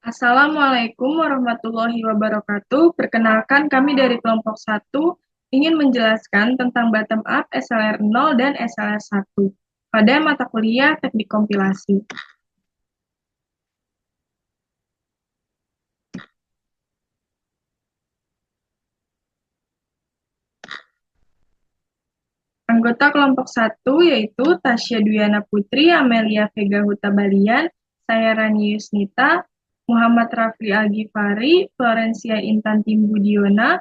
Assalamualaikum warahmatullahi wabarakatuh. Perkenalkan kami dari kelompok 1 ingin menjelaskan tentang bottom up SLR 0 dan SLR 1 pada mata kuliah teknik kompilasi. Anggota kelompok 1 yaitu Tasya Duyana Putri, Amelia Vega Huta-Balian, saya Rani Yusnita, Muhammad Rafli Al-Ghifari, Florencia Intan Timbudiona,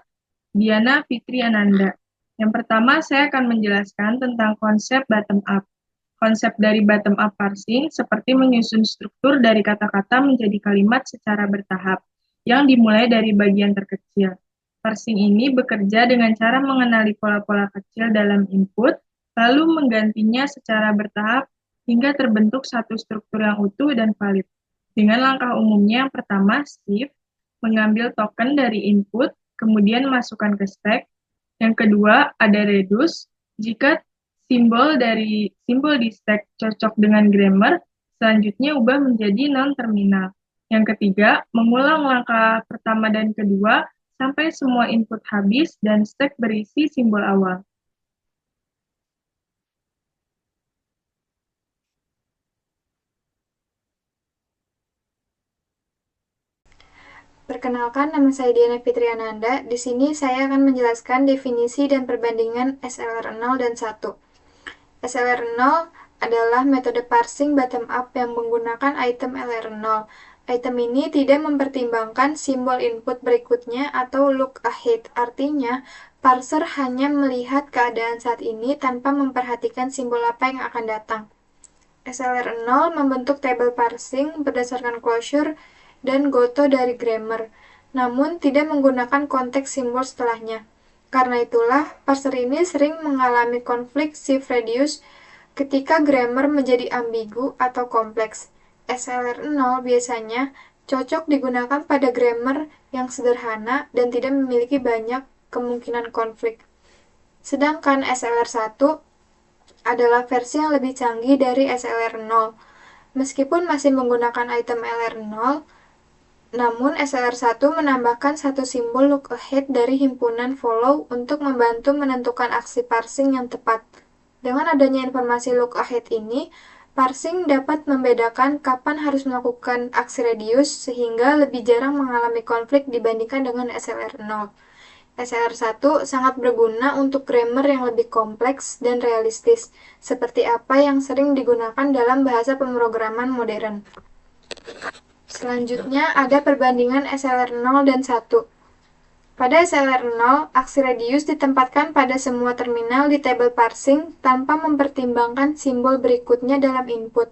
Diana Fitri Ananda. Yang pertama, saya akan menjelaskan tentang konsep bottom up. Konsep dari bottom up parsing seperti menyusun struktur dari kata-kata menjadi kalimat secara bertahap, yang dimulai dari bagian terkecil. Parsing ini bekerja dengan cara mengenali pola-pola kecil dalam input, lalu menggantinya secara bertahap hingga terbentuk satu struktur yang utuh dan valid. Dengan langkah umumnya yang pertama, shift, mengambil token dari input, kemudian masukkan ke stack. Yang kedua, ada reduce. Jika simbol di stack cocok dengan grammar, selanjutnya ubah menjadi non-terminal. Yang ketiga, mengulang langkah pertama dan kedua sampai semua input habis dan stack berisi simbol awal. Perkenalkan, nama saya Diana Fitriananda. Di sini saya akan menjelaskan definisi dan perbandingan SLR 0 dan 1. SLR 0 adalah metode parsing bottom up yang menggunakan item LR 0. Item ini tidak mempertimbangkan simbol input berikutnya atau look ahead. Artinya, parser hanya melihat keadaan saat ini tanpa memperhatikan simbol apa yang akan datang. SLR 0 membentuk tabel parsing berdasarkan closure dan goto dari grammar, namun tidak menggunakan konteks simbol setelahnya. Karena itulah, parser ini sering mengalami konflik shift radius ketika grammar menjadi ambigu atau kompleks. SLR 0 biasanya cocok digunakan pada grammar yang sederhana dan tidak memiliki banyak kemungkinan konflik. Sedangkan SLR 1 adalah versi yang lebih canggih dari SLR 0. Meskipun masih menggunakan item LR 0, namun SLR 1 menambahkan satu simbol look ahead dari himpunan follow untuk membantu menentukan aksi parsing yang tepat. Dengan adanya informasi look ahead ini, parsing dapat membedakan kapan harus melakukan aksi reduce sehingga lebih jarang mengalami konflik dibandingkan dengan SLR 0. SLR 1 sangat berguna untuk grammar yang lebih kompleks dan realistis, seperti apa yang sering digunakan dalam bahasa pemrograman modern. Selanjutnya ada perbandingan SLR 0 dan 1. Pada SLR 0, aksi radius ditempatkan pada semua terminal di tabel parsing tanpa mempertimbangkan simbol berikutnya dalam input.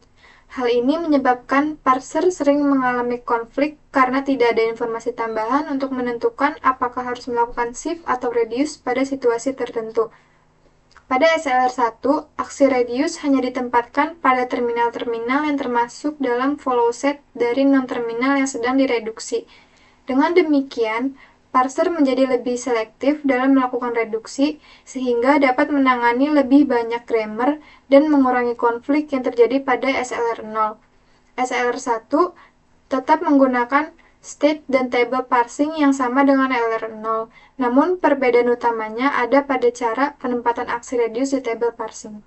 Hal ini menyebabkan parser sering mengalami konflik karena tidak ada informasi tambahan untuk menentukan apakah harus melakukan shift atau reduce pada situasi tertentu. Pada SLR 1, aksi reduce hanya ditempatkan pada terminal-terminal yang termasuk dalam follow set dari non-terminal yang sedang direduksi. Dengan demikian, parser menjadi lebih selektif dalam melakukan reduksi sehingga dapat menangani lebih banyak grammar dan mengurangi konflik yang terjadi pada SLR 0. SLR 1 tetap menggunakan state dan table parsing yang sama dengan LR 0, namun perbedaan utamanya ada pada cara penempatan aksi reduce di table parsing.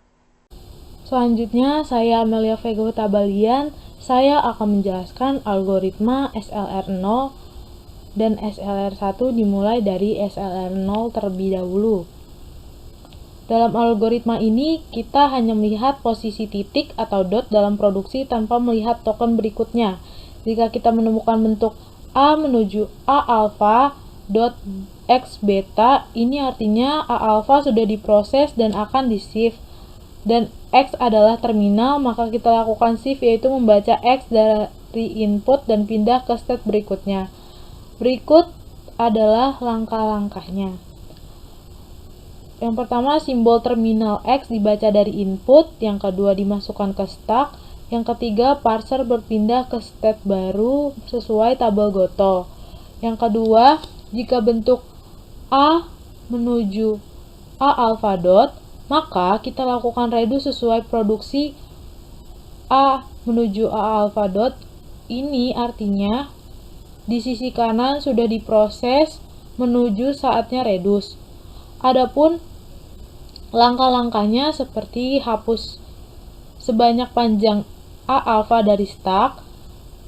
Selanjutnya, saya Amelia Vega Huta-Balian. Saya akan menjelaskan algoritma SLR 0 dan SLR 1 dimulai dari SLR 0 terlebih dahulu. Dalam algoritma ini, kita hanya melihat posisi titik atau dot dalam produksi tanpa melihat token berikutnya. Jika kita menemukan bentuk A menuju A alpha dot X beta, ini artinya A alpha sudah diproses dan akan di-shift, dan X adalah terminal, maka kita lakukan shift yaitu membaca X dari input dan pindah ke state berikutnya. Berikut adalah langkah-langkahnya. Yang pertama, simbol terminal X dibaca dari input, yang kedua dimasukkan ke stack, yang ketiga parser berpindah ke state baru sesuai tabel goto. Yang kedua, jika bentuk A menuju A alpha dot, maka kita lakukan reduce sesuai produksi A menuju A alpha dot. Ini artinya di sisi kanan sudah diproses menuju saatnya reduce. Adapun langkah-langkahnya seperti hapus sebanyak panjang A alpha dari stack,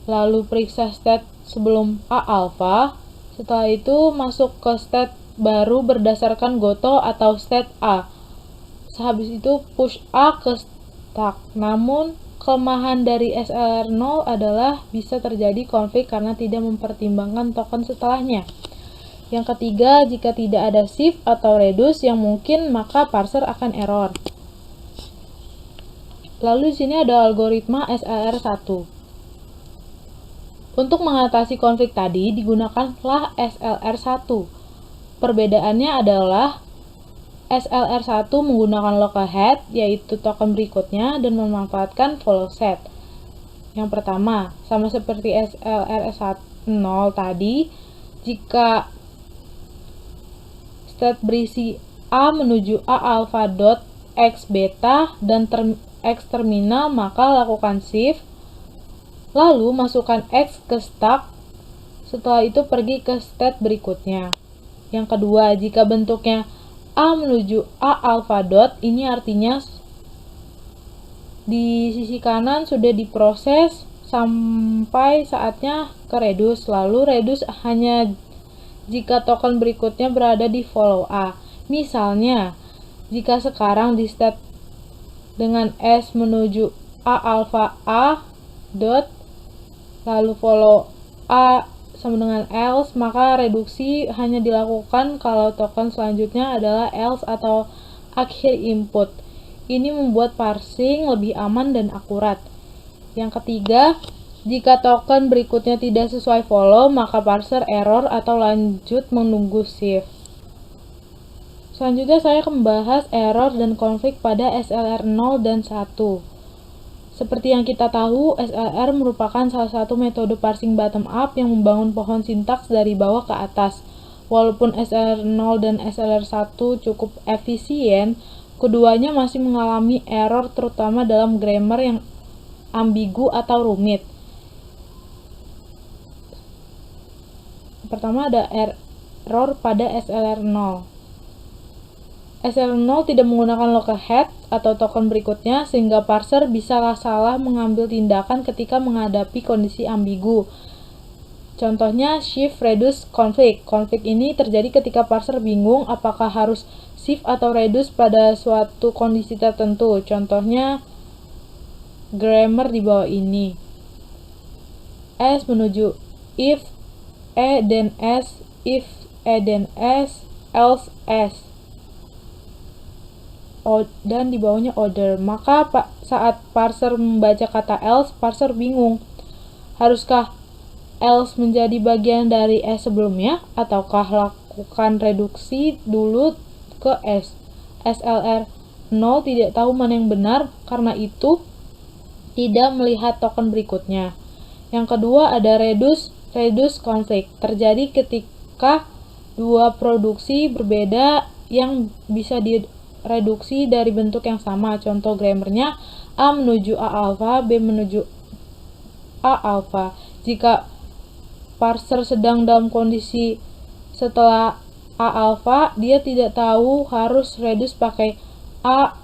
lalu periksa state sebelum A alpha, setelah itu masuk ke state baru berdasarkan goto atau state A. Sehabis itu push A ke stack. Namun kelemahan dari SLR0 adalah bisa terjadi konflik karena tidak mempertimbangkan token setelahnya. Yang ketiga, jika tidak ada shift atau reduce yang mungkin, maka parser akan error. Lalu di sini ada algoritma SLR1. Untuk mengatasi konflik tadi, digunakanlah SLR1. Perbedaannya adalah SLR1 menggunakan local head, yaitu token berikutnya, dan memanfaatkan follow set. Yang pertama, sama seperti SLR0 tadi, jika state berisi A menuju A alpha dot X beta dan X terminal, maka lakukan shift, lalu masukkan X ke stack, setelah itu pergi ke state berikutnya. Yang kedua, jika bentuknya A menuju A alpha dot, ini artinya di sisi kanan sudah diproses sampai saatnya ke reduce, lalu reduce hanya jika token berikutnya berada di follow A. Misalnya, jika sekarang di state dengan S menuju A alpha A dot, lalu follow A sama dengan else, maka reduksi hanya dilakukan kalau token selanjutnya adalah else atau akhir input. Ini membuat parsing lebih aman dan akurat. Yang ketiga, jika token berikutnya tidak sesuai follow, maka parser error atau lanjut menunggu shift. Selanjutnya saya akan membahas error dan konflik pada SLR0 dan 1. Seperti yang kita tahu, SLR merupakan salah satu metode parsing bottom up yang membangun pohon sintaks dari bawah ke atas. Walaupun SLR0 dan SLR1 cukup efisien, keduanya masih mengalami error terutama dalam grammar yang ambigu atau rumit. Pertama ada error pada SLR0. SLR0 tidak menggunakan local head atau token berikutnya, sehingga parser bisa salah mengambil tindakan ketika menghadapi kondisi ambigu. Contohnya shift, reduce, conflict. Konflik ini terjadi ketika parser bingung apakah harus shift atau reduce pada suatu kondisi tertentu. Contohnya grammar di bawah ini. S menuju if, E then S, if E then S, else S. Dan di bawahnya order. Maka saat parser membaca kata else, parser bingung. Haruskah else menjadi bagian dari S sebelumnya, ataukah lakukan reduksi dulu ke S? SLR 0 tidak tahu mana yang benar, karena itu tidak melihat token berikutnya. Yang kedua ada reduce conflict. Terjadi ketika dua produksi berbeda yang bisa reduksi dari bentuk yang sama. Contoh grammarnya A menuju A alpha, B menuju A alpha. Jika parser sedang dalam kondisi setelah A alpha, dia tidak tahu harus reduce pakai A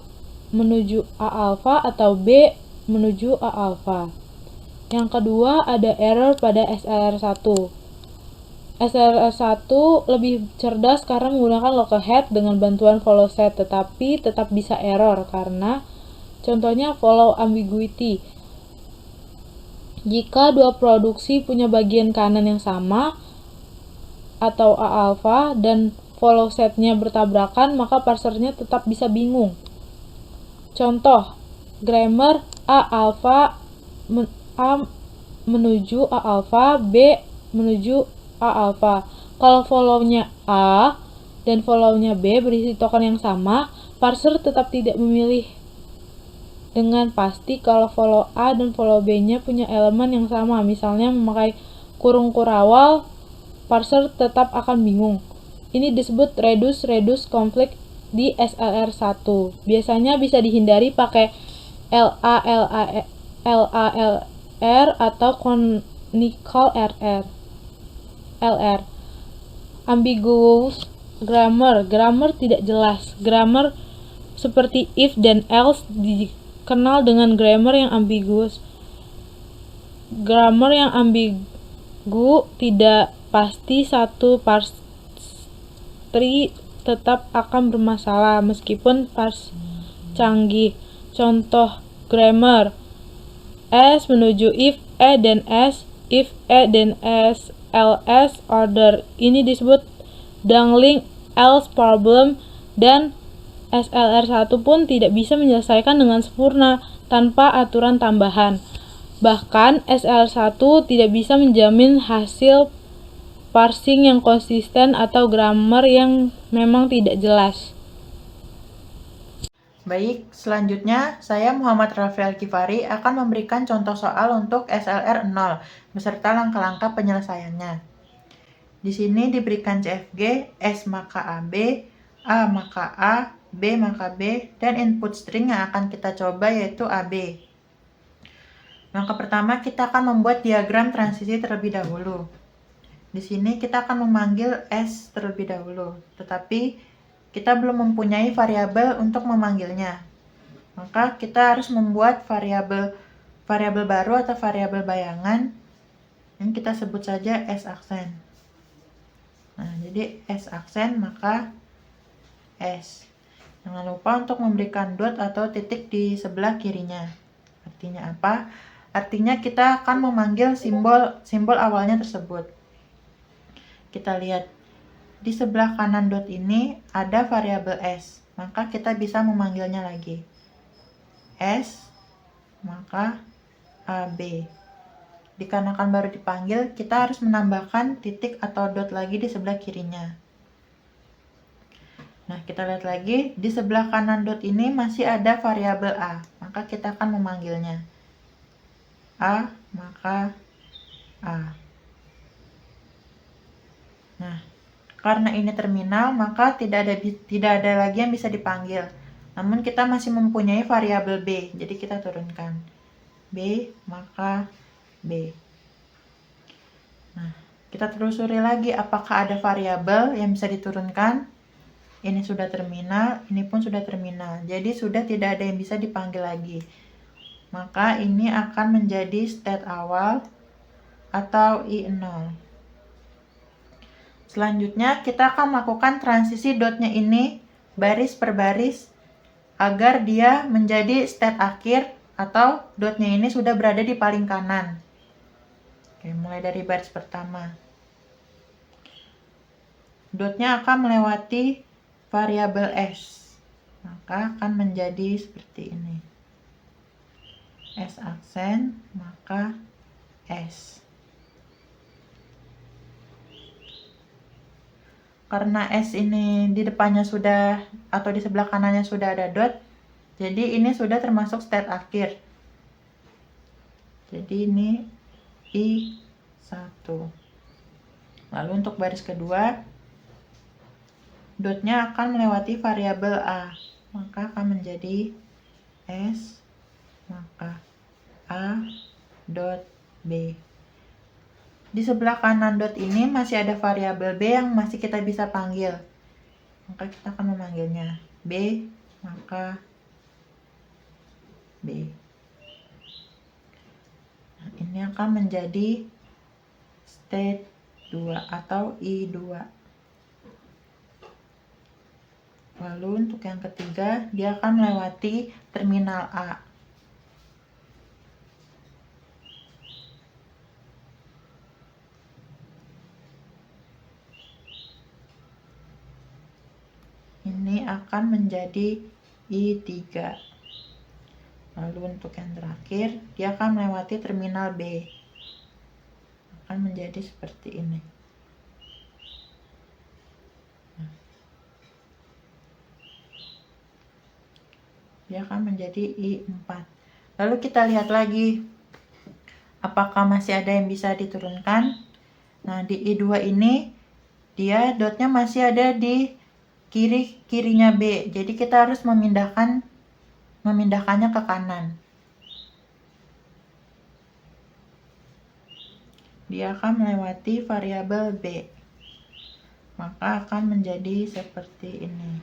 menuju A alpha atau B menuju A alpha. Yang kedua ada error pada SLR1. SLR1 lebih cerdas karena menggunakan local head dengan bantuan follow set, tetapi tetap bisa error karena contohnya follow ambiguity. Jika dua produksi punya bagian kanan yang sama atau A alpha dan follow setnya bertabrakan, maka parsernya tetap bisa bingung. Contoh grammar A alpha A menuju A alpha, B menuju A alpha. Kalau follow-nya A dan follow-nya B berisi token yang sama, parser tetap tidak memilih dengan pasti kalau follow A dan follow B-nya punya elemen yang sama. Misalnya memakai kurung kurawal, parser tetap akan bingung. Ini disebut reduce conflict di SLR1. Biasanya bisa dihindari pakai LALR atau conical RR. SLR. Ambiguous grammar tidak jelas. Grammar seperti if dan else dikenal dengan grammar yang ambiguous. Grammar yang ambigu tidak pasti satu parse tree tetap akan bermasalah meskipun parse canggih. Contoh grammar: as menuju if, dan s, if, dan s, ls, order. Ini disebut dangling else problem, dan SLR1 pun tidak bisa menyelesaikan dengan sempurna tanpa aturan tambahan. Bahkan SLR1 tidak bisa menjamin hasil parsing yang konsisten atau grammar yang memang tidak jelas. Baik, selanjutnya saya Muhammad Rafli Al-Ghifari akan memberikan contoh soal untuk SLR 0 beserta langkah-langkah penyelesaiannya. Di sini diberikan CFG, S maka AB, A maka A, B maka B, dan input string yang akan kita coba yaitu AB. Langkah pertama kita akan membuat diagram transisi terlebih dahulu. Di sini kita akan memanggil S terlebih dahulu, tetapi kita belum mempunyai variabel untuk memanggilnya. Maka kita harus membuat variabel baru atau variabel bayangan yang kita sebut saja S aksen. Nah, jadi S aksen maka S. Jangan lupa untuk memberikan dot atau titik di sebelah kirinya. Artinya apa? Artinya kita akan memanggil simbol awalnya tersebut. Kita lihat di sebelah kanan dot ini ada variabel S, maka kita bisa memanggilnya lagi. S maka AB. Dikarenakan baru dipanggil, kita harus menambahkan titik atau dot lagi di sebelah kirinya. Nah, kita lihat lagi, di sebelah kanan dot ini masih ada variabel A, maka kita akan memanggilnya. A, maka A. Nah, karena ini terminal, maka tidak ada lagi yang bisa dipanggil. Namun kita masih mempunyai variabel B, jadi kita turunkan. B, maka B. Nah, kita telusuri lagi apakah ada variabel yang bisa diturunkan. Ini sudah terminal, ini pun sudah terminal. Jadi sudah tidak ada yang bisa dipanggil lagi. Maka ini akan menjadi state awal atau I0. Selanjutnya kita akan melakukan transisi dotnya ini baris per baris agar dia menjadi state akhir atau dotnya ini sudah berada di paling kanan. Oke, mulai dari baris pertama. Dotnya akan melewati variabel S, maka akan menjadi seperti ini. S aksen, maka S. Karena S ini di depannya sudah, atau di sebelah kanannya sudah ada dot, jadi ini sudah termasuk state akhir. Jadi ini I1. Lalu untuk baris kedua, dotnya akan melewati variabel A, maka akan menjadi S, maka A dot B. Di sebelah kanan dot ini masih ada variabel B yang masih kita bisa panggil, maka kita akan memanggilnya B, maka B. Nah, ini akan menjadi state 2 atau I2. Lalu untuk yang ketiga, dia akan melewati terminal A. Ini akan menjadi I3. Lalu untuk yang terakhir, dia akan melewati terminal B. Akan menjadi seperti ini. Dia akan menjadi I4. Lalu kita lihat lagi apakah masih ada yang bisa diturunkan. Nah, di I2 ini dia dotnya masih ada di kirinya B, jadi kita harus memindahkannya ke kanan. dia akan melewati variabel B. Maka akan menjadi seperti ini.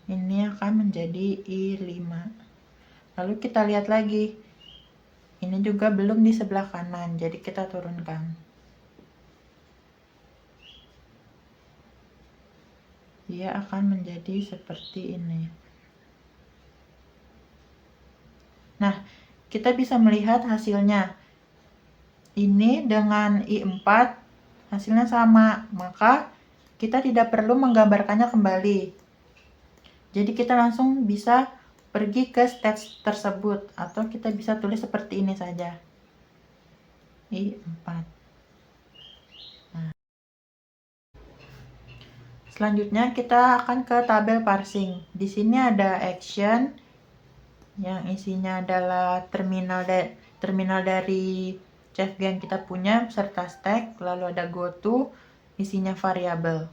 Ini akan menjadi I5. Lalu kita lihat lagi. Ini juga belum di sebelah kanan, jadi kita turunkan. Dia akan menjadi seperti ini. Nah, kita bisa melihat hasilnya. Ini dengan I4 hasilnya sama, maka kita tidak perlu menggambarkannya kembali. Jadi kita langsung bisa pergi ke stage tersebut, atau kita bisa tulis seperti ini saja. I4. Nah. Selanjutnya kita akan ke tabel parsing. Di sini ada action yang isinya adalah terminal dari CFG yang kita punya beserta stack, lalu ada goto, isinya variabel.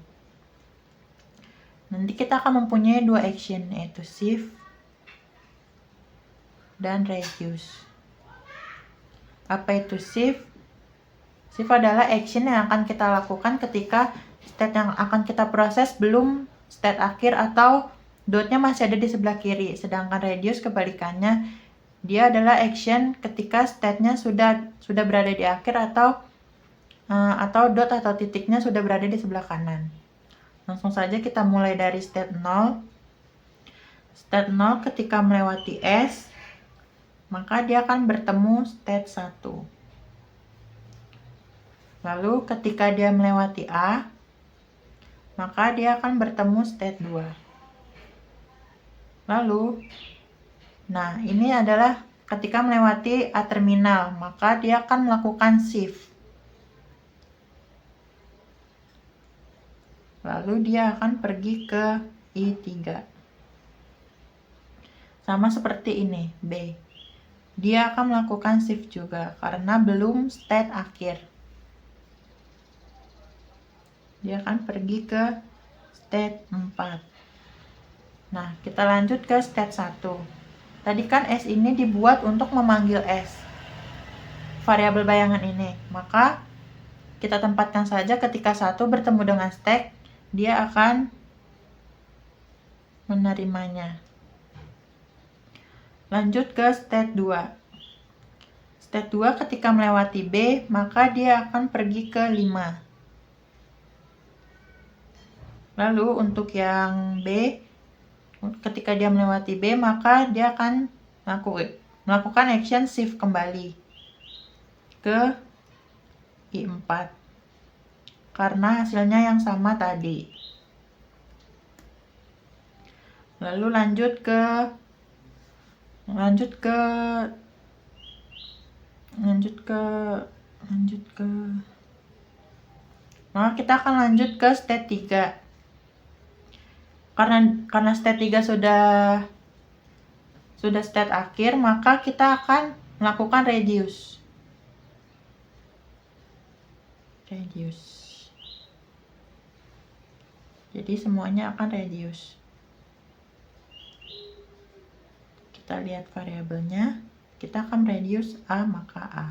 Nanti kita akan mempunyai dua action, yaitu shift dan reduce. Apa itu shift? Shift adalah action yang akan kita lakukan ketika state yang akan kita proses belum state akhir atau dotnya masih ada di sebelah kiri. Sedangkan reduce kebalikannya, dia adalah action ketika state-nya sudah berada di akhir atau dot atau titiknya sudah berada di sebelah kanan. Langsung saja kita mulai dari state 0. State 0 ketika melewati S, maka dia akan bertemu state 1. Lalu ketika dia melewati A, maka dia akan bertemu state 2. Lalu, nah ini adalah ketika melewati A terminal, maka dia akan melakukan shift. Lalu dia akan pergi ke I3. Sama seperti ini, B. Dia akan melakukan shift juga karena belum state akhir. Dia akan pergi ke state 4. Nah, kita lanjut ke state 1. Tadi kan S ini dibuat untuk memanggil S, variabel bayangan ini. Maka kita tempatkan saja ketika 1 bertemu dengan stack, dia akan menerimanya. Lanjut ke state 2. State 2 ketika melewati B, maka dia akan pergi ke 5. Lalu untuk yang B, ketika dia melewati B, maka dia akan melakukan action shift kembali ke I4. Karena hasilnya yang sama tadi. Lalu lanjut ke maka kita akan lanjut ke state 3. Karena state 3 sudah state akhir, maka kita akan melakukan reduce. Jadi semuanya akan reduce. Kita lihat variabelnya, kita akan reduce A maka A.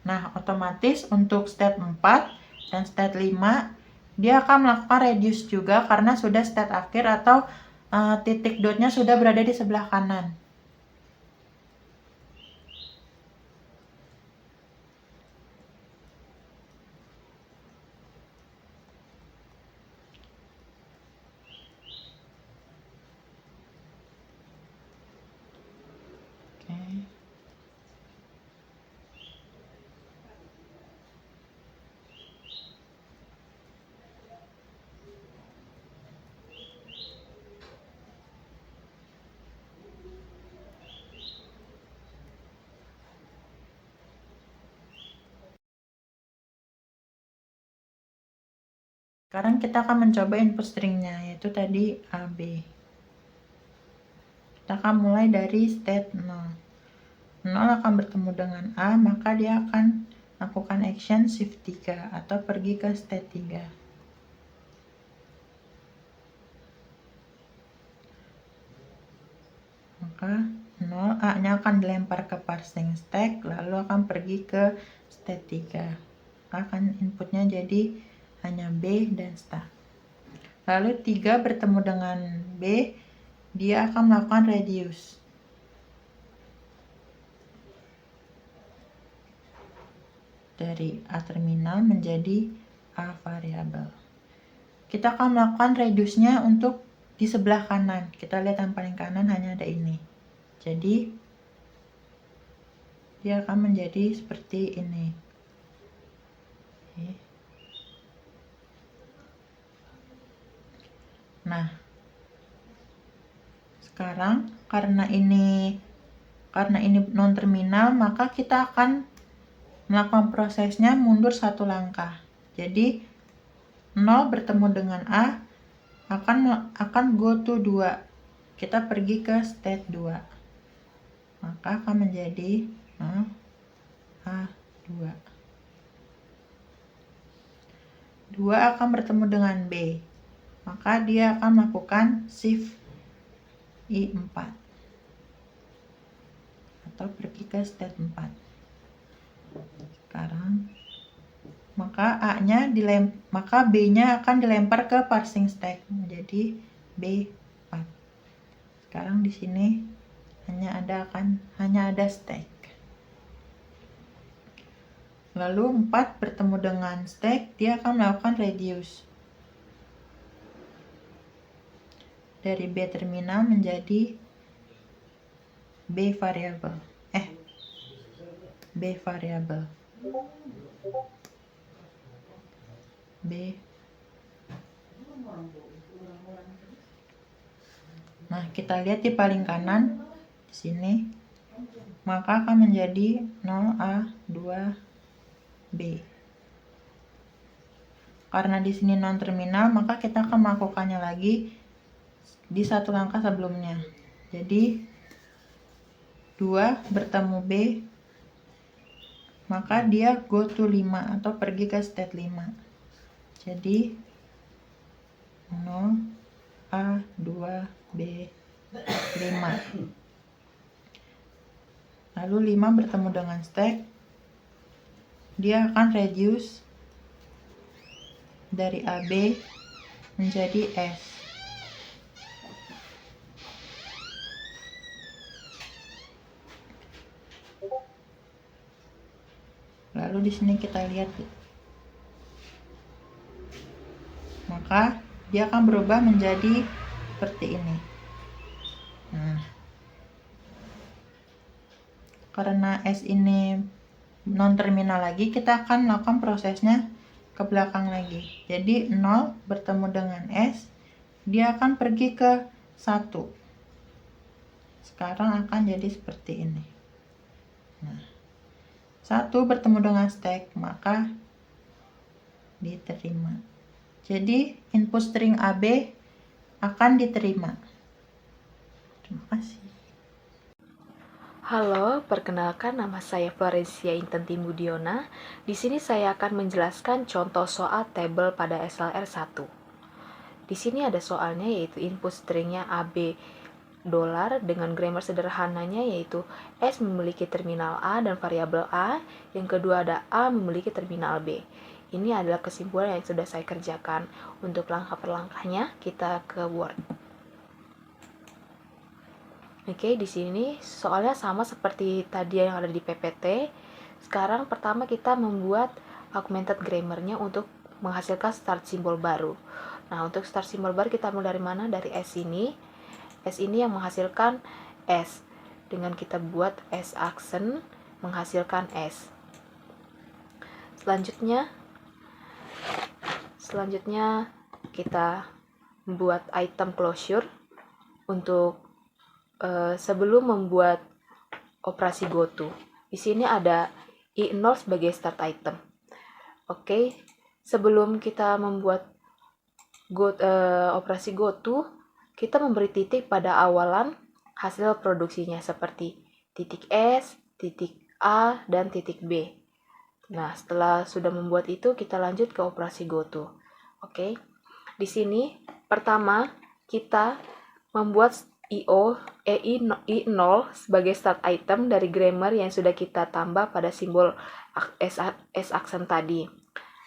Nah, otomatis untuk state 4 dan state 5, dia akan melakukan reduce juga karena sudah state akhir atau titik dotnya sudah berada di sebelah kanan. Sekarang kita akan mencoba input stringnya, yaitu tadi AB. Kita akan mulai dari state 0. 0 akan bertemu dengan A, maka dia akan lakukan action shift 3 atau pergi ke state 3. Maka 0 A-nya akan dilempar ke parsing stack, lalu akan pergi ke state 3. Akan inputnya jadi hanya B dan start. Lalu 3 bertemu dengan B, dia akan melakukan reduce dari A terminal menjadi A variable. Kita akan melakukan reduce-nya untuk di sebelah kanan. Kita lihat yang paling kanan hanya ada ini. Jadi dia akan menjadi seperti ini. Oke. Nah, sekarang karena ini non terminal, maka kita akan melakukan prosesnya mundur satu langkah. Jadi 0 bertemu dengan A akan go to 2. Kita pergi ke state 2. Maka akan menjadi A2. 2 akan bertemu dengan B. Maka dia akan melakukan shift I4 atau pergi ke state 4. Sekarang maka B-nya akan dilempar ke parsing stack menjadi B4. Sekarang di sini hanya ada stack. Lalu 4 bertemu dengan stack, dia akan melakukan reduce dari B terminal menjadi B variable. Nah, kita lihat di paling kanan di sini, maka akan menjadi 0A2B. Karena di sini non terminal, maka kita akan melakukannya lagi di satu langkah sebelumnya. Jadi 2 bertemu B, maka dia go to 5 atau pergi ke state 5. Jadi 0A2B5. Lalu 5 bertemu dengan stack, dia akan reduce dari AB menjadi S. Lalu di sini kita lihat, maka dia akan berubah menjadi seperti ini. Nah, karena S ini non terminal lagi, kita akan melakukan prosesnya ke belakang lagi. Jadi 0 bertemu dengan S, dia akan pergi ke 1. Sekarang akan jadi seperti ini. Nah, 1 bertemu dengan stack, maka diterima. Jadi input string AB akan diterima. Terima kasih. Halo, perkenalkan nama saya Florencia Intan Timudiona. Di sini saya akan menjelaskan contoh soal tabel pada SLR 1. Di sini ada soalnya yaitu input stringnya AB dolar dengan grammar sederhananya yaitu S memiliki terminal A dan variabel A. Yang kedua ada A memiliki terminal B. Ini adalah kesimpulan yang sudah saya kerjakan. Untuk langkah per langkahnya kita ke Word. Oke, di sini soalnya sama seperti tadi yang ada di PPT. Sekarang pertama kita membuat augmented grammar-nya untuk menghasilkan start symbol baru. Nah, untuk start symbol baru kita mulai dari mana? Dari S ini. S ini yang menghasilkan S. Dengan kita buat S accent menghasilkan S. Selanjutnya kita membuat item closure untuk sebelum membuat operasi goto. Di sini ada I0 sebagai start item. Oke, sebelum kita membuat operasi goto, kita memberi titik pada awalan hasil produksinya seperti titik S, titik A, dan titik B. Nah, setelah sudah membuat itu, kita lanjut ke operasi goto. Oke. Di sini pertama kita membuat I0 sebagai start item dari grammar yang sudah kita tambah pada simbol S aksen tadi.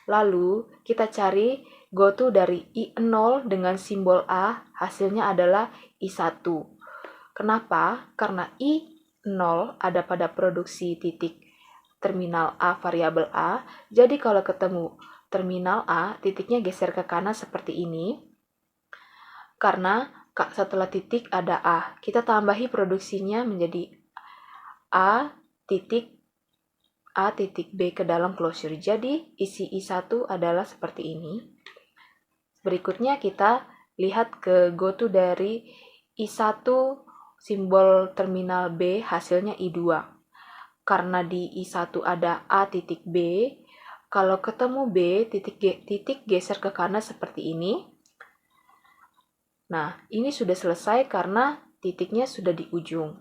Lalu kita cari goto dari I0 dengan simbol A, hasilnya adalah I1. Kenapa? Karena I0 ada pada produksi titik terminal A variabel A, jadi kalau ketemu terminal A, titiknya geser ke kanan seperti ini. Karena setelah titik ada A, kita tambahi produksinya menjadi A titik B ke dalam closure. Jadi isi I1 adalah seperti ini. Berikutnya kita lihat ke goto dari I1 simbol terminal B, hasilnya I2. Karena di I1 ada A titik B, kalau ketemu B, titik geser ke kanan seperti ini. Nah, ini sudah selesai karena titiknya sudah di ujung.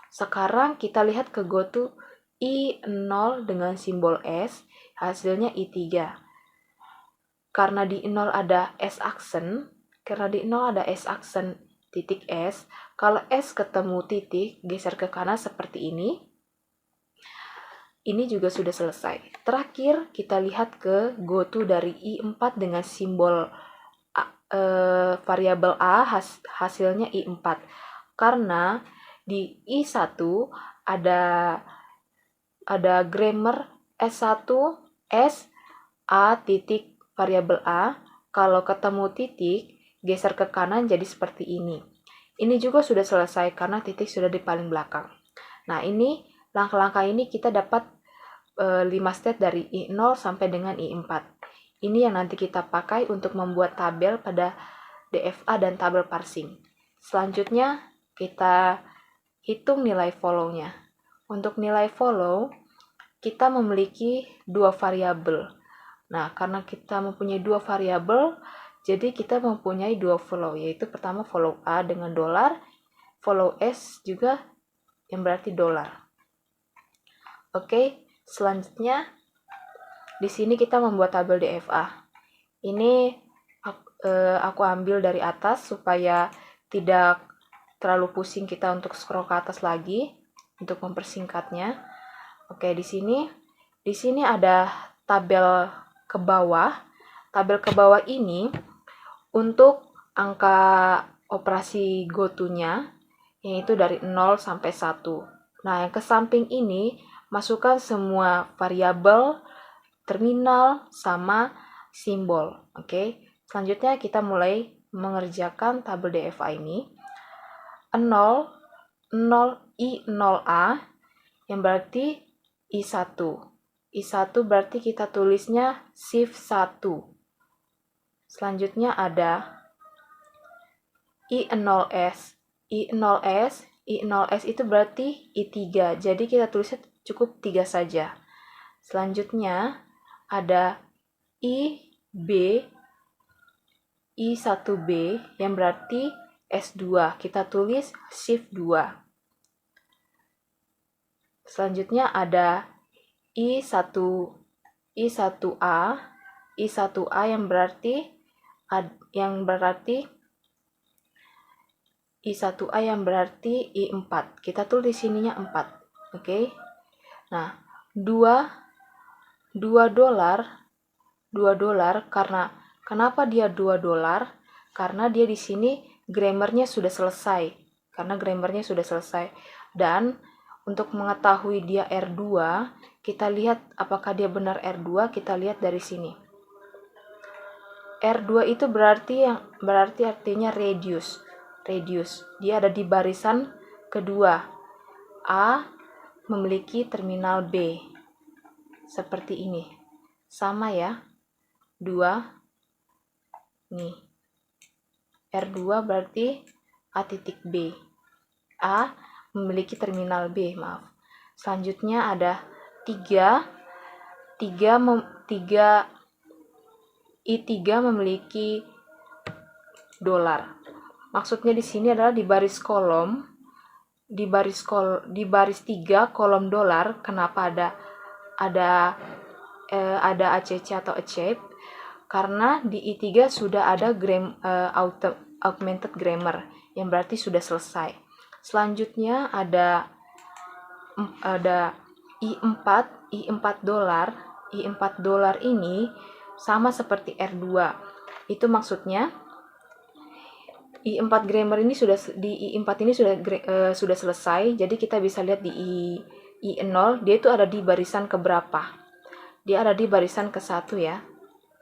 Sekarang kita lihat ke goto I0 dengan simbol S, hasilnya I3. Karena di 0 ada S aksen, titik S, kalau S ketemu titik, geser ke kanan seperti ini. Ini juga sudah selesai. Terakhir, kita lihat ke goto dari I4 dengan simbol variabel A, hasilnya I4. Karena di I1 ada grammar S1 S A titik variabel A. Kalau ketemu titik, geser ke kanan jadi seperti ini. Ini juga sudah selesai karena titik sudah di paling belakang. Nah, ini langkah-langkah ini kita dapat 5 step dari I0 sampai dengan I4. Ini yang nanti kita pakai untuk membuat tabel pada DFA dan tabel parsing. Selanjutnya, kita hitung nilai follow-nya. Untuk nilai follow, kita memiliki 2 variabel. Nah, karena kita mempunyai 2 variabel, jadi kita mempunyai 2 follow, yaitu pertama follow A dengan $, follow S juga yang berarti $. Oke, selanjutnya di sini kita membuat tabel DFA. Ini aku ambil dari atas supaya tidak terlalu pusing kita untuk scroll ke atas lagi untuk mempersingkatnya. Oke, di sini ada tabel ke bawah. Tabel ke bawah ini untuk angka operasi goto-nya, yaitu dari 0 sampai 1. Nah, yang ke samping ini masukkan semua variabel, terminal, sama simbol. Oke. Selanjutnya kita mulai mengerjakan tabel DFA ini. 0, I0A yang berarti I1. I1 berarti kita tulisnya shift 1. Selanjutnya ada I0S. I0S itu berarti I3. Jadi kita tulisnya cukup 3 saja. Selanjutnya ada I1B yang berarti S2. Kita tulis shift 2. Selanjutnya ada I1A yang berarti I4. Kita tulis di sininya 4. Oke. Nah, $2 karena kenapa dia $2? Karena dia di sini grammarnya sudah selesai. Dan untuk mengetahui dia R2, kita lihat apakah dia benar R2, kita lihat dari sini. R2 itu berarti artinya radius. Dia ada di barisan kedua. A memiliki terminal B. Seperti ini. Sama ya. 2. Nih. R2 berarti A titik B. A memiliki terminal B, maaf. Selanjutnya ada 3. I3 memiliki $. Maksudnya di sini adalah di baris kolom di baris 3 kolom dolar. Kenapa ada ACC atau achieved? Karena di I3 sudah ada augmented grammar, yang berarti sudah selesai. Selanjutnya ada I4 dolar. I4 dolar ini sama seperti R2. Itu maksudnya I4 grammar ini di I4 ini sudah selesai. Jadi kita bisa lihat di I0 dia itu ada di barisan keberapa. Dia ada di barisan ke-1 ya.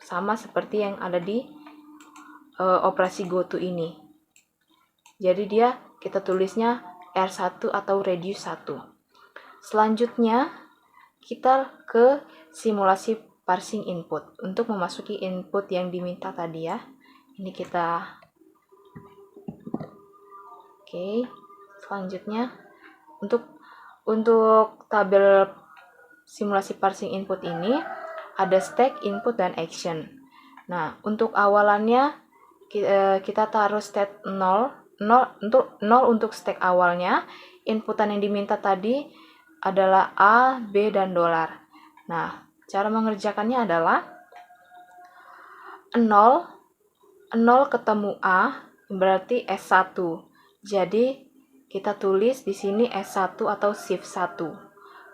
Sama seperti yang ada di operasi goto ini. Jadi kita tulisnya R1 atau radius 1. Selanjutnya kita ke simulasi parsing input. Untuk memasuki input yang diminta tadi ya. Ini kita Oke. Selanjutnya untuk tabel simulasi parsing input ini ada stack, input, dan action. Nah, untuk awalannya kita taruh state 0 untuk stack awalnya. Inputan yang diminta tadi adalah A, B, dan dolar. Nah, cara mengerjakannya adalah 0 ketemu A berarti S1. Jadi kita tulis di sini S1 atau shift 1.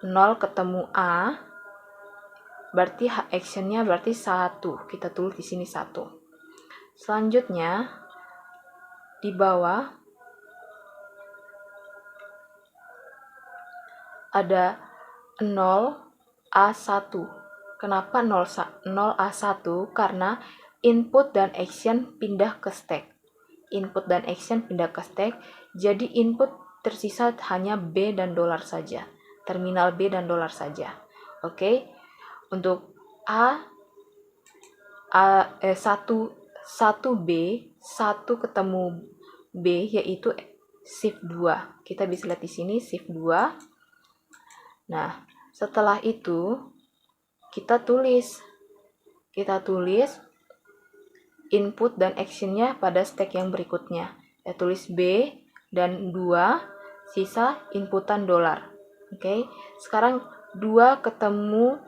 0 ketemu A berarti actionnya berarti 1. Kita tulis di sini 1. Selanjutnya di bawah ada 0A1. Kenapa 0A1? Karena input dan action pindah ke stack. Input dan action pindah ke stack. Jadi input tersisa hanya B dan dolar saja. Terminal B dan dolar saja. Oke. Untuk 1B, 1 ketemu B yaitu shift 2. Kita bisa lihat di sini shift 2. Nah, setelah itu kita tulis input dan actionnya pada stack yang berikutnya. Ya, tulis B dan 2, sisa inputan dolar. Oke. Sekarang 2 ketemu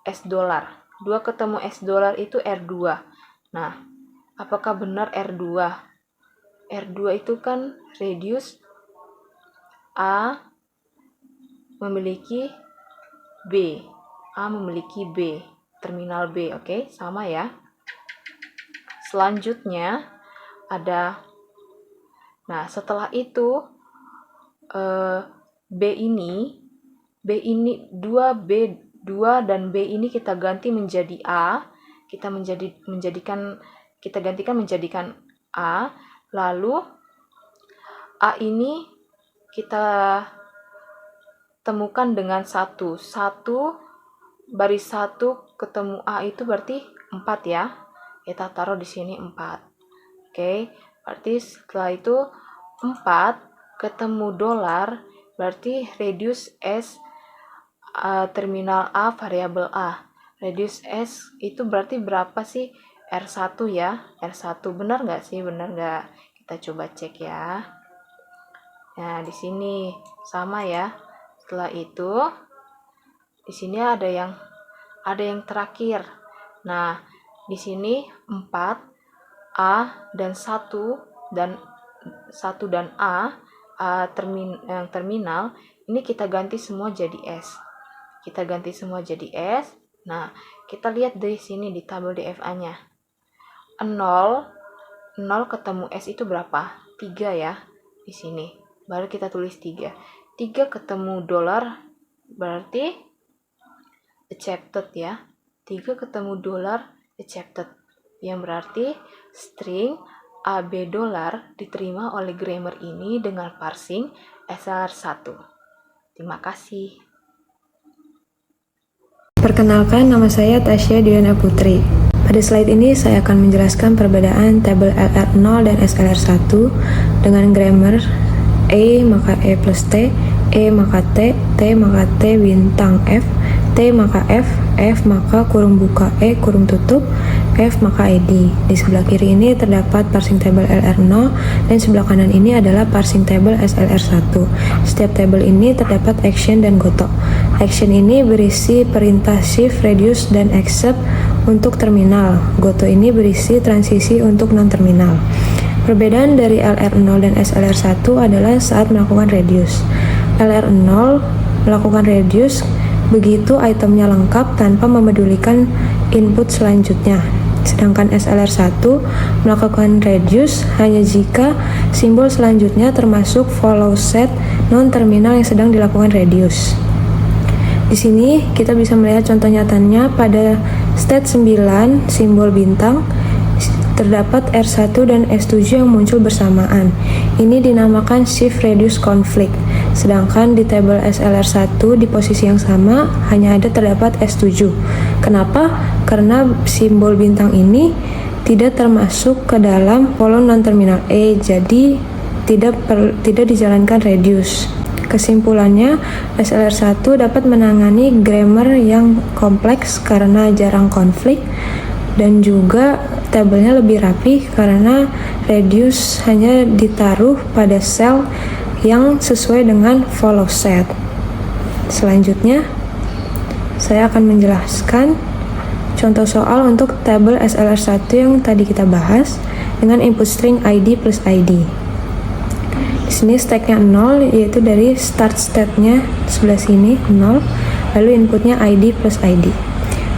S dolar. 2 ketemu S dolar itu R2. Nah, apakah benar R2? R2 itu kan radius A memiliki B. A memiliki B, terminal B, oke? Sama ya. Selanjutnya ada, nah setelah itu B ini 2 dan B ini kita ganti menjadi A, kita gantikan menjadikan A, lalu A ini kita temukan dengan 1 baris 1 ketemu A itu berarti 4 ya. Kita taruh di sini 4. Oke, berarti setelah itu 4 ketemu dolar berarti radius S terminal A variabel A. Radius S itu berarti berapa sih? R1 ya. R1 benar nggak sih? Benar nggak? Kita coba cek ya. Nah, di sini sama ya. Setelah itu di sini ada yang terakhir. Nah, di sini 4 A dan 1 dan A yang terminal ini kita ganti semua jadi S. Nah, kita lihat dari sini di tabel DFA-nya. 0 ketemu S itu berapa? 3 ya. Di sini. Baru kita tulis 3. 3 ketemu dolar berarti accepted ya. 3 ketemu dolar accepted. Yang berarti string AB dolar diterima oleh grammar ini dengan parsing SLR1. Terima kasih. Perkenalkan, nama saya Tasya Duyana Putri. Pada slide ini saya akan menjelaskan perbedaan tabel LR0 dan SLR1 dengan grammar E maka E plus T, E maka T, T maka T bintang F, T maka F maka kurung buka E kurung tutup, F maka ID. Di sebelah kiri ini terdapat parsing table LR0 dan sebelah kanan ini adalah parsing table SLR1. Setiap table ini terdapat action dan goto. Action ini berisi perintah shift, reduce, dan accept untuk terminal. Goto ini berisi transisi untuk non-terminal. Perbedaan dari LR0 dan SLR1 adalah saat melakukan reduce. LR0 melakukan reduce begitu itemnya lengkap tanpa memedulikan input selanjutnya. Sedangkan SLR1 melakukan reduce hanya jika simbol selanjutnya termasuk follow set non-terminal yang sedang dilakukan reduce. Di sini kita bisa melihat contoh nyatanya pada state 9 simbol bintang terdapat R1 dan S7 yang muncul bersamaan. Ini dinamakan shift reduce conflict. Sedangkan di tabel SLR1 di posisi yang sama hanya terdapat S7. Kenapa? Karena simbol bintang ini tidak termasuk ke dalam follow non-terminal E, jadi tidak dijalankan reduce. Kesimpulannya, SLR1 dapat menangani grammar yang kompleks karena jarang konflik, dan juga tabelnya lebih rapi karena reduce hanya ditaruh pada sel yang sesuai dengan follow set. Selanjutnya, saya akan menjelaskan contoh soal untuk tabel SLR1 yang tadi kita bahas dengan input string ID plus ID. Di sini stacknya 0, yaitu dari start state-nya sebelah sini 0, lalu inputnya ID plus ID.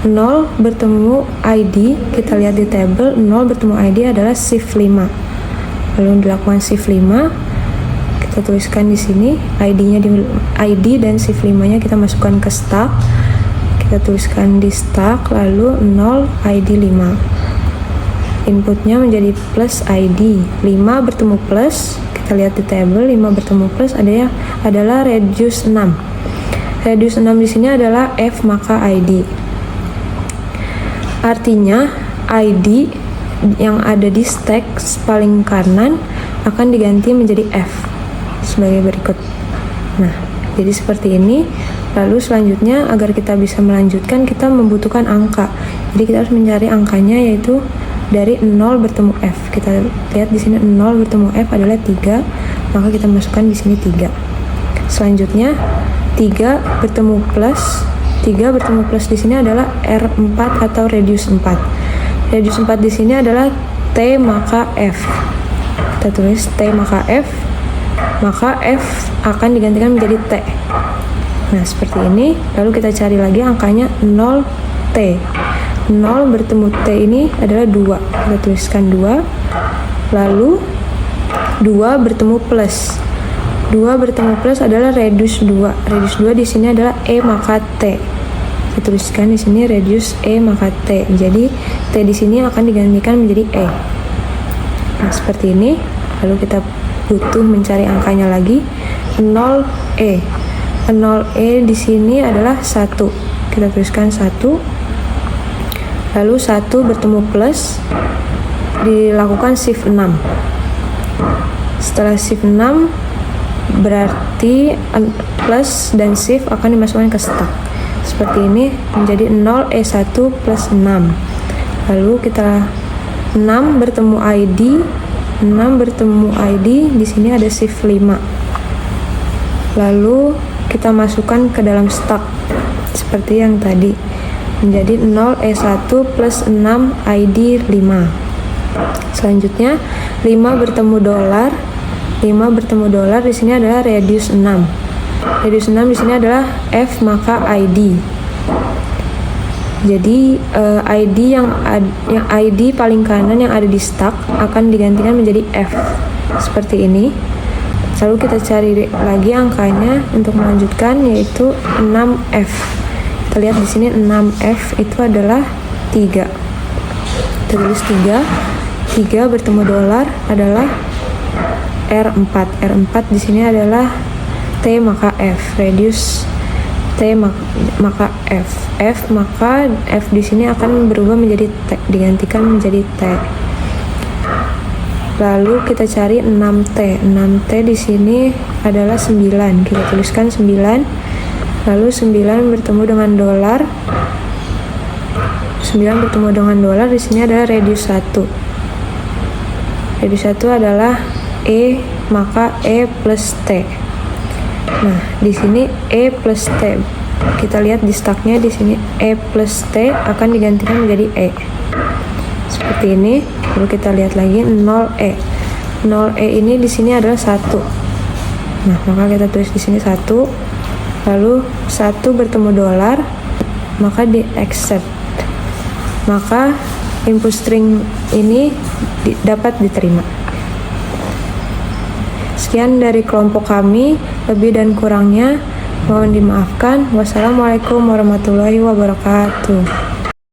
0 bertemu ID, kita lihat di tabel 0 bertemu ID adalah shift 5. Lalu dilakukan shift 5, kita tuliskan di sini ID-nya di ID dan shift 5-nya kita masukkan ke stack. Kita tuliskan di stack lalu 0 ID 5. Inputnya menjadi plus ID. 5 bertemu plus, kita lihat di tabel 5 bertemu plus adalah reduce 6. Reduce 6 di sini adalah F maka ID. Artinya ID yang ada di stack paling kanan akan diganti menjadi F sebagai berikut. Nah, jadi seperti ini. Lalu selanjutnya agar kita bisa melanjutkan kita membutuhkan angka. Jadi kita harus mencari angkanya, yaitu dari 0 bertemu F. Kita lihat di sini 0 bertemu F adalah 3, maka kita masukkan di sini 3. Selanjutnya 3 bertemu plus. 3 bertemu plus di sini adalah R4 atau reduce 4. Reduce 4 di sini adalah T maka F. Kita tulis T maka F, maka F akan digantikan menjadi T. Nah, seperti ini. Lalu kita cari lagi angkanya 0T. 0 bertemu T ini adalah 2. Kita tuliskan 2. Lalu 2 bertemu plus. 2 bertemu plus adalah reduce 2. Reduce 2 di sini adalah E maka T. Kita tuliskan di sini reduce E maka T. Jadi T di sini akan digantikan menjadi E. Nah, seperti ini. Lalu kita butuh mencari angkanya lagi 0E. 0E di sini adalah 1. Kita tuliskan 1. Lalu 1 bertemu plus, dilakukan shift 6. Setelah shift 6 berarti plus dan shift akan dimasukkan ke stack. Seperti ini menjadi 0E1 plus 6. Lalu kita 6 bertemu ID. 6 bertemu ID, di sini ada shift 5. Lalu kita masukkan ke dalam stack seperti yang tadi, menjadi 0E1 plus 6 ID 5. Selanjutnya 5 bertemu $. 5 bertemu $, di sini adalah reduce 6. Reduce 6 di sini adalah F maka ID. Jadi ID yang ID paling kanan yang ada di stack akan digantikan menjadi F seperti ini. Lalu kita cari lagi angkanya untuk melanjutkan, yaitu 6F. Kita lihat di sini 6F itu adalah 3. Kita tulis 3. 3 bertemu $, adalah R4. R4 di sini adalah T maka F. Reduce T maka F. F maka F di sini akan berubah menjadi T, digantikan menjadi T. Lalu kita cari 6T. 6T di sini adalah 9. Kita tuliskan 9. Lalu 9 bertemu dengan dolar. 9 bertemu dengan dolar, di sini adalah radius 1. Radius 1 adalah E, maka E plus T. Nah, di sini E plus T. Kita lihat di stacknya di sini E plus T akan digantikan menjadi E. Seperti ini. Lalu kita lihat lagi 0E. 0E ini di sini adalah 1. Nah, maka kita tulis di sini 1. Lalu 1 bertemu dolar, maka di accept. Maka input string ini dapat diterima. Sekian dari kelompok kami, lebih dan kurangnya mohon dimaafkan. Wassalamualaikum warahmatullahi wabarakatuh.